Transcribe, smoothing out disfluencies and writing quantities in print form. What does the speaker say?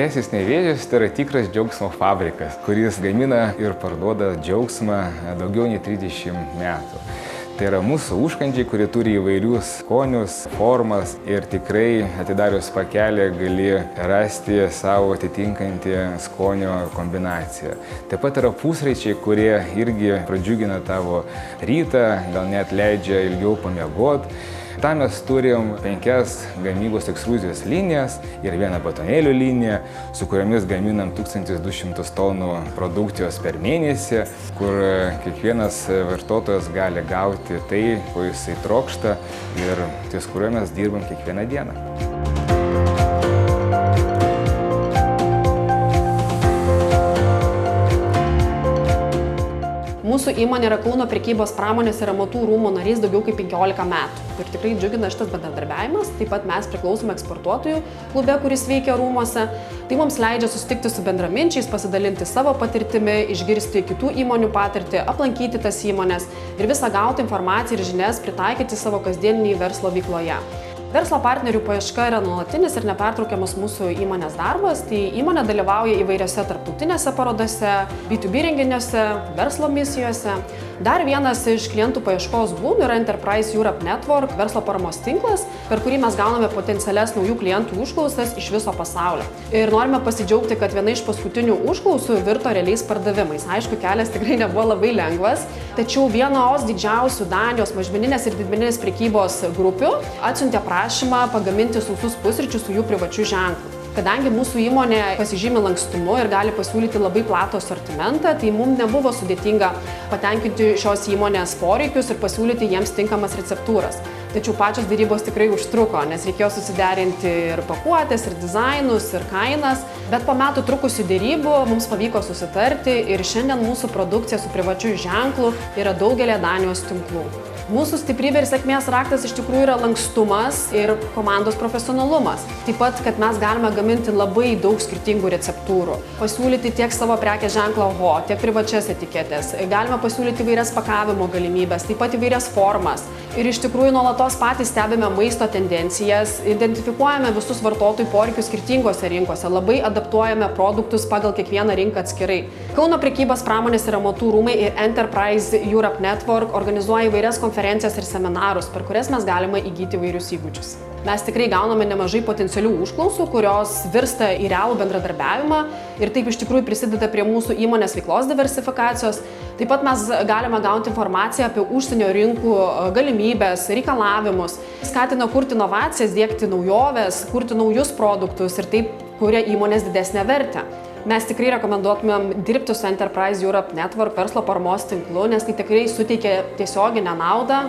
Naujasis Nevėžis tai yra tikras džiaugsmo fabrikas, kuris gamina ir parduoda džiaugsmą daugiau nei 30 metų. Tai yra mūsų užkandžiai, kurie turi įvairius skonius, formas ir tikrai atidarius pakelį gali rasti savo atitinkantį skonio kombinaciją. Taip pat yra pusryčiai, kurie irgi pradžiugina tavo rytą, gal net leidžia ilgiau pamiegoti. Tam mes turim 5 gamybos ekstruzijos linijas ir 1 batonėlių liniją, su kuriomis gaminam 1200 tonų produkcijos per mėnesį, kur kiekvienas vartotojas gali gauti tai, ko jisai trokšta ir ties kuriuo mes dirbam kiekvieną dieną. Mūsų įmonė yra Kauno prekybos pramonės ir amatų rūmų narys daugiau kaip 15 metų. Ir tikrai džiugina šitas bendradarbiavimas. Taip pat mes priklausome eksportuotojų klube, kuris veikia rūmuose. Tai mums leidžia susitikti su bendraminčiais, pasidalinti savo patirtimi, išgirsti kitų įmonių patirtį, aplankyti tas įmonės ir visą gautą informaciją ir žinias pritaikyti savo kasdieniniai verslo veikloje. Verslo partnerių paieška yra nuolatinis ir nepertraukiamas mūsų įmonės darbas. Tai įmonė dalyvauja įvairiose tarptautinėse parodose, B2B renginiuose, verslo misijose. Dar vienas iš klientų paieškos būdų yra Enterprise Europe Network, verslo paramos tinklas, per kurį mes gauname potencialias naujų klientų užklausas iš viso pasaulio. Ir norime pasidžiaugti, kad viena iš paskutinių užklausų virto realiais pardavimais. Aišku, kelias tikrai nebuvo labai lengvas, tačiau vienos didžiausių Danijos mažmeninės ir didmeninės prekybos grupių atsiuntė prašymą pagaminti sausus pusryčius su jų privačiu ženklu. Kadangi mūsų įmonė pasižymi lankstumu ir gali pasiūlyti labai platų asortimentą, tai mums nebuvo sudėtinga patenkinti šios įmonės poreikius ir pasiūlyti jiems tinkamas receptūras. Tačiau pačios dėrybos tikrai užtruko, nes reikėjo susiderinti ir pakuotės, ir dizainus, ir kainas. Bet po metų trukusių dėrybų mums pavyko susitarti ir šiandien mūsų produkcija su privačiu ženklu yra daugelė Danijos tinklų. Mūsų stiprybė ir sėkmės raktas iš tikrųjų yra lankstumas ir komandos profesionalumas. Taip pat, kad mes galime gaminti labai daug skirtingų receptūrų, pasiūlyti tiek savo prekės ženklą OHO, tiek privačias etiketės, galime pasiūlyti įvairias pakavimo galimybės, taip pat įvairias formas. Ir iš tikrųjų nuolatos patys stebime maisto tendencijas, identifikuojame visus vartotojų poreikius skirtingose rinkose, labai adaptuojame produktus pagal kiekvieną rinką atskirai. Kauno prekybos pramonės ir amatų rūmai ir Enterprise Europe Network organizuoja įvairias konferencijas ir seminarus, per kurias mes galime įgyti įvairius įgūdžius. Mes tikrai gauname nemažai potencialių užklausų, kurios virsta į realų bendradarbiavimą ir taip iš tikrųjų prisideda prie mūsų įmonės veiklos diversifikacijos. Taip pat mes galime gauti informaciją apie užsienio rinkų galimybės, reikalavimus, skatina kurti inovacijas, diegti naujoves, kurti naujus produktus ir taip kuria įmonės didesnę vertę. Mes tikrai rekomenduotumėm dirbti su Enterprise Europe Network verslo paramos tinklu, nes tai tikrai suteikia tiesioginę naudą.